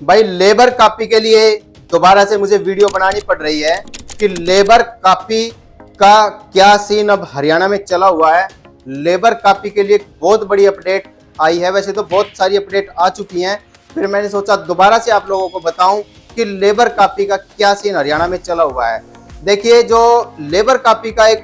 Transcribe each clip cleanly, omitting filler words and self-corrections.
भाई labour copy के लिए दोबारा से मुझे वीडियो बनानी पड़ रही है कि लेबर कॉपी का क्या सीन अब हरियाणा में चला हुआ है। लेबर कॉपी के लिए एक बहुत बड़ी अपडेट आई है। वैसे तो बहुत सारी अपडेट आ चुकी हैं, फिर मैंने सोचा दोबारा से आप लोगों को बताऊं कि लेबर कॉपी का क्या सीन हरियाणा में चला हुआ है। देखिए, जो लेबर कॉपी का एक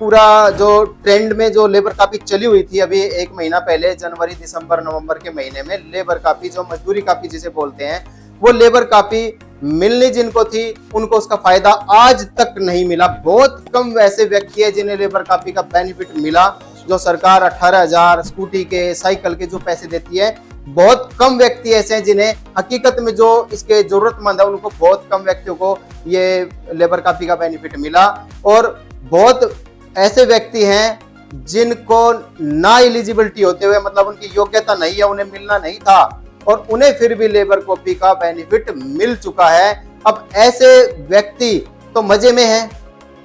पूरा जो ट्रेंड में जो लेबर कॉपी चली हुई थी अभी एक महीना पहले, जनवरी दिसंबर नवंबर के महीने में लेबर कॉपी, जो मजदूरी कॉपी जिसे बोलते हैं, वो लेबर कॉपी मिलनी जिनको थी उनको उसका फायदा आज तक नहीं मिला। बहुत कम वैसे व्यक्ति है जिन्हें लेबर कॉपी का बेनिफिट मिला। जो सरकार 18,000 स्कूटी के, साइकिल के जो पैसे देती है, बहुत कम व्यक्ति ऐसे हैं जिन्हें हकीकत में जो इसके जरूरतमंद है उनको, बहुत कम व्यक्तियों को ये लेबर कॉपी का बेनिफिट मिला। और बहुत ऐसे व्यक्ति हैं जिनको ना एलिजिबिलिटी होते हुए, मतलब उनकी योग्यता नहीं है, उन्हें मिलना नहीं था, और उन्हें फिर भी लेबर कॉपी का बेनिफिट मिल चुका है। अब ऐसे व्यक्ति तो मजे में हैं,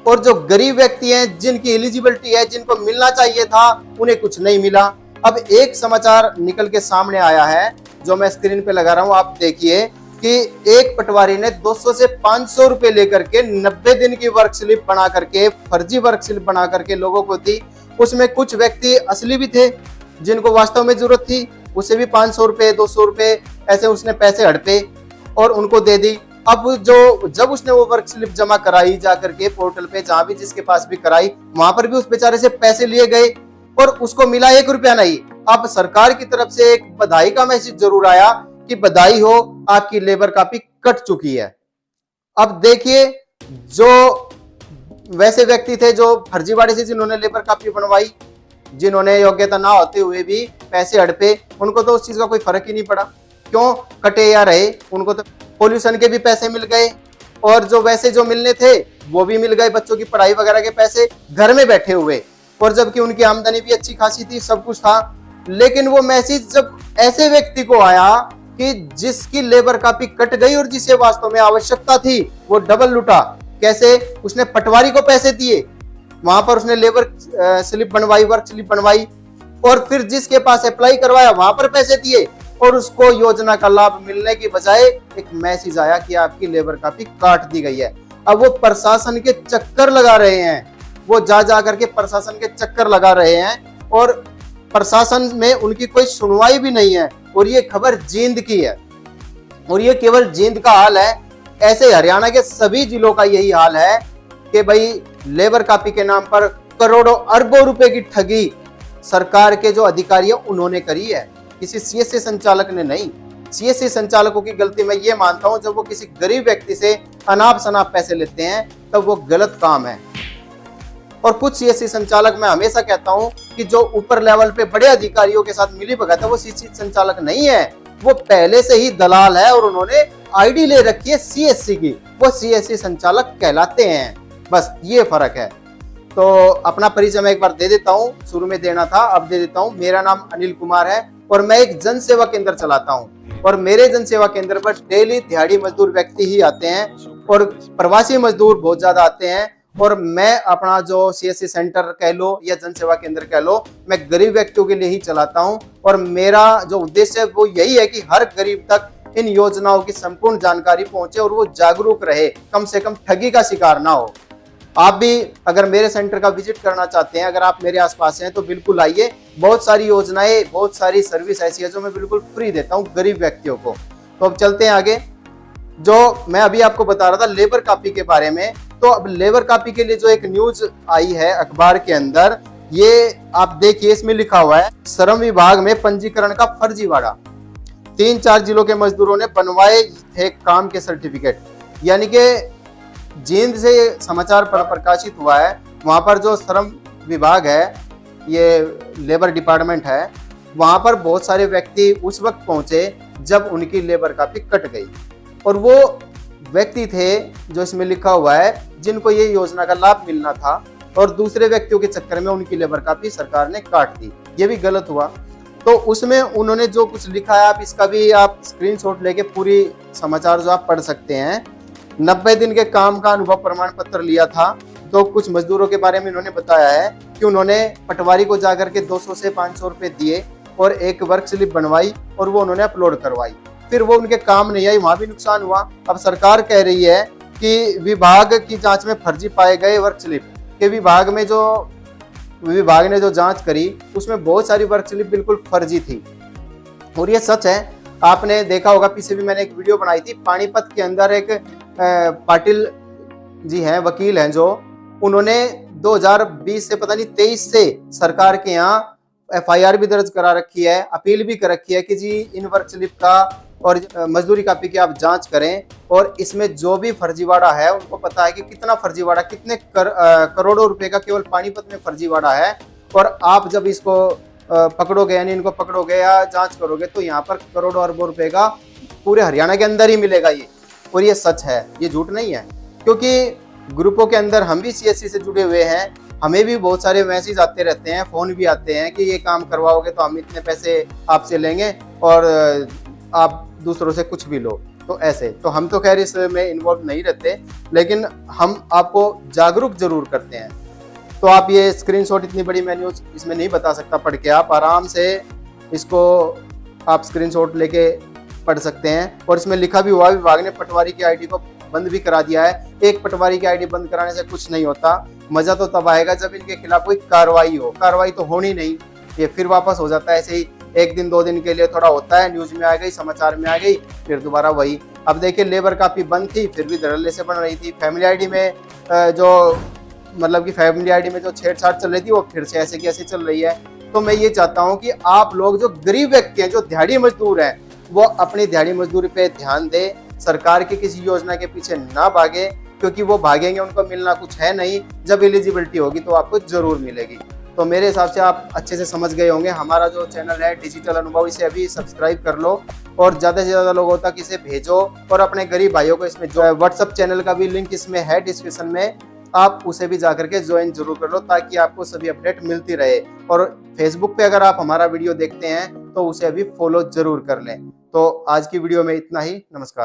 और जो गरीब व्यक्ति हैं जिनकी एलिजिबिलिटी है, जिनको मिलना चाहिए था, उन्हें कुछ नहीं मिला। अब एक समाचार निकल के सामने आया है जो मैं स्क्रीन पे लगा रहा हूं, आप देखिए कि एक पटवारी ने 200 से 500 रुपए लेकर के 90 दिन की वर्क स्लिप बना करके, फर्जी वर्क स्लिप बना करके लोगों को दी। उसमें कुछ व्यक्ति असली भी थे जिनको वास्तव में जरूरत थी, उसे भी 500 रुपए 200 रुपए ऐसे उसने पैसे हड़पे और उनको दे दी। अब जब उसने वो वर्क स्लिप जमा कराई जाकर के पोर्टल पे, जहां भी जिसके पास भी कराई, वहां पर भी उस बेचारे से पैसे लिए गए और उसको मिला 1 रुपया नहीं। अब सरकार की तरफ से एक बधाई का मैसेज जरूर आया कि बधाई हो, आपकी लेबर कॉपी कट चुकी है। अब देखिए, जो वैसे व्यक्ति थे जो फर्जीवाड़े से जिन्होंने लेबर कॉपी बनवाई, जिन्होंने योग्यता ना होते हुए भी पैसे हड़पे, उनको तो उस चीज का कोई फर्क ही नहीं पड़ा। क्यों कटे या रहे, उनको तो पोल्यूशन के भी पैसे मिल गए, और जो वैसे जो मिलने थे वो भी मिल गए, बच्चों की पढ़ाई वगैरह के पैसे घर में बैठे हुए, और जबकि उनकी आमदनी भी अच्छी खासी थी, सब कुछ था। लेकिन वो मैसेज जब ऐसे व्यक्ति को आया कि जिसकी लेबर कॉपी कट गई और जिसे वास्तव में आवश्यकता थी, वो डबल लुटा। कैसे? उसने पटवारी को पैसे दिए, वहां पर उसने लेबर स्लिप बनवाई, वर्क स्लिप बनवाई, और फिर जिसके पास अप्लाई करवाया वहां पर पैसे दिए, और उसको योजना का लाभ मिलने की बजाय एक मैसेज आया कि आपकी लेबर कॉपी काट दी गई है। अब वो प्रशासन के चक्कर लगा रहे हैं, वो जा करके प्रशासन के चक्कर लगा रहे हैं, और प्रशासन में उनकी कोई सुनवाई भी नहीं है। और ये खबर जींद की है, और ये केवल जींद का हाल है, ऐसे हरियाणा के सभी जिलों का यही हाल है कि भाई लेबर कॉपी के नाम पर करोड़ों अरबों रुपए की ठगी सरकार के जो अधिकारी है उन्होंने करी है, किसी सीएससी संचालक ने नहीं। सीएससी संचालकों की गलती मैं ये मानता हूं, जब वो किसी गरीब व्यक्ति से अनाप शनाप पैसे लेते हैं तब वो गलत काम है। और कुछ सीएससी संचालक, मैं हमेशा कहता हूं कि जो ऊपर लेवल पे बड़े अधिकारियों के साथ मिली भगत है, वो सीएससी संचालक नहीं है, वो पहले से ही दलाल है और उन्होंने आईडी ले रखी है सीएससी की, वो सीएससी संचालक कहलाते हैं। बस ये फर्क है। तो अपना परिचय मैं एक बार दे देता हूं, शुरू में देना था अब दे देता हूं। मेरा नाम अनिल कुमार है और मैं एक जन सेवा केंद्र चलाता हूं, और मेरे जन सेवा केंद्र पर डेली दिहाड़ी मजदूर व्यक्ति ही आते हैं और प्रवासी मजदूर बहुत ज्यादा आते हैं। और मैं अपना जो सीएससी सेंटर कह लो या जन सेवा केंद्र कह लो, मैं गरीब व्यक्तियों के लिए ही चलाता हूं, और मेरा जो उद्देश्य है वो यही है कि हर गरीब तक इन योजनाओं की संपूर्ण जानकारी पहुंचे और वो जागरूक रहे, कम से कम ठगी का शिकार ना हो। आप भी अगर मेरे सेंटर का विजिट करना चाहते हैं, अगर आप मेरे आसपास हैं, तो बिल्कुल आइए। बहुत सारी योजनाएं, बहुत सारी सर्विस ऐसी है जो मैं बिल्कुल फ्री देता हूं गरीब व्यक्तियों को। तो अब चलते हैं आगे। जो मैं अभी आपको बता रहा था लेबर कॉपी के बारे में, तो अब लेबर कॉपी के लिए जो एक न्यूज आई है अखबार के अंदर, ये आप देखिए, इसमें लिखा हुआ है, श्रम विभाग में पंजीकरण का फर्जीवाड़ा, 3-4 जिलों के मजदूरों ने बनवाए थे काम के सर्टिफिकेट। यानी कि जींद से समाचार पर प्रकाशित हुआ है, वहां पर जो श्रम विभाग है, ये लेबर डिपार्टमेंट है, वहां पर बहुत सारे व्यक्ति उस वक्त पहुंचे जब उनकी लेबर कॉपी कट गई, और वो व्यक्ति थे जो इसमें लिखा हुआ है जिनको ये योजना का लाभ मिलना था, और दूसरे व्यक्तियों के चक्कर में उनकी लेबर कॉपी सरकार ने काट दी। ये भी गलत हुआ। तो उसमें उन्होंने जो कुछ लिखा है, आप इसका भी आप स्क्रीनशॉट लेके पूरी समाचार जो आप पढ़ सकते हैं। 90 दिन के काम का अनुभव प्रमाण पत्र लिया था। तो कुछ मजदूरों के बारे में इन्होंने बताया है कि उन्होंने पटवारी को जाकर के 200 से 500 रुपए दिए और एक वर्क स्लिप बनवाई और वो उन्होंने अपलोड करवाई। फिर वो उनके काम नहीं आई, वहां भी नुकसान हुआ। अब सरकार कह रही है कि विभाग की जांच में फर्जी पाए गए वर्क स्लिप के विभाग ने जो जांच करी उसमें बहुत सारी वर्क स्लिप बिल्कुल फर्जी थी। और ये सच है, आपने देखा होगा, पीछे भी मैंने एक वीडियो बनाई थी। पानीपत के अंदर एक पाटिल जी हैं, वकील हैं, जो उन्होंने 2020 से पता नहीं 23 से सरकार के यहाँ FIR भी दर्ज करा रखी है, अपील भी कर रखी है कि जी इन वर्क स्लिप का और मजदूरी कापी की आप जांच करें। और इसमें जो भी फर्जीवाड़ा है, उनको पता है कि कितना फर्जीवाड़ा, कितने करोड़ों रुपए का केवल पानीपत में फर्जीवाड़ा है। और आप जब इसको पकड़ोगे, यानी इनको पकड़ोगे या जांच करोगे, तो यहाँ पर करोड़ों अरबों रुपए का पूरे हरियाणा के अंदर ही मिलेगा ये। और ये सच है, ये झूठ नहीं है। क्योंकि ग्रुपों के अंदर हम भी CSC से जुड़े हुए हैं, हमें भी बहुत सारे मैसेज आते रहते हैं, फोन भी आते हैं कि ये काम करवाओगे तो हम इतने पैसे आपसे लेंगे और आप दूसरों से कुछ भी लो। तो ऐसे तो हम तो खैर इसमें इन्वॉल्व नहीं रहते, लेकिन हम आपको जागरूक जरूर करते हैं। तो आप ये स्क्रीनशॉट, इतनी बड़ी मैं न्यूज़ इसमें नहीं बता सकता पढ़ के, आप आराम से इसको आप स्क्रीनशॉट लेके पढ़ सकते हैं। और इसमें लिखा भी हुआ, विभाग ने पटवारी की आईडी को बंद भी करा दिया है। एक पटवारी की आईडी बंद कराने से कुछ नहीं होता, मजा तो तब आएगा जब इनके खिलाफ कोई कार्रवाई हो। कार्रवाई तो होनी नहीं, ये फिर वापस हो जाता है ऐसे ही, 1 दिन 2 दिन के लिए थोड़ा होता है, न्यूज में आ गई, समाचार में आ गई, फिर दोबारा वही। अब देखिए, लेबर काफी बंद थी, फिर भी धड़ल्ले से बन रही थी। फैमिली आईडी में फैमिली आईडी में जो छेड़छाड़ चल रही थी, वो फिर से ऐसे की ऐसे चल रही है। तो मैं ये चाहता हूँ कि आप लोग जो गरीब व्यक्ति हैं, जो दिहाड़ी मजदूर हैं, वो अपनी दिहाड़ी मजदूरी पे ध्यान दें, सरकार की किसी योजना के पीछे ना भागे, क्योंकि वो भागेंगे उनको मिलना कुछ है नहीं। जब एलिजिबिलिटी होगी तो आपको जरूर मिलेगी। तो मेरे हिसाब से आप अच्छे से समझ गए होंगे। हमारा जो चैनल है डिजिटल अनुभव, इसे अभी सब्सक्राइब कर लो और ज़्यादा से ज़्यादा लोगों तक इसे भेजो। और अपने गरीब भाइयों को इसमें जो व्हाट्सअप चैनल का भी लिंक इसमें है डिस्क्रिप्शन में, आप उसे भी जाकर के ज्वाइन जरूर कर लो, ताकि आपको सभी अपडेट मिलती रहे। और फेसबुक पे अगर आप हमारा वीडियो देखते हैं तो उसे अभी फॉलो जरूर कर लें। तो आज की वीडियो में इतना ही। नमस्कार।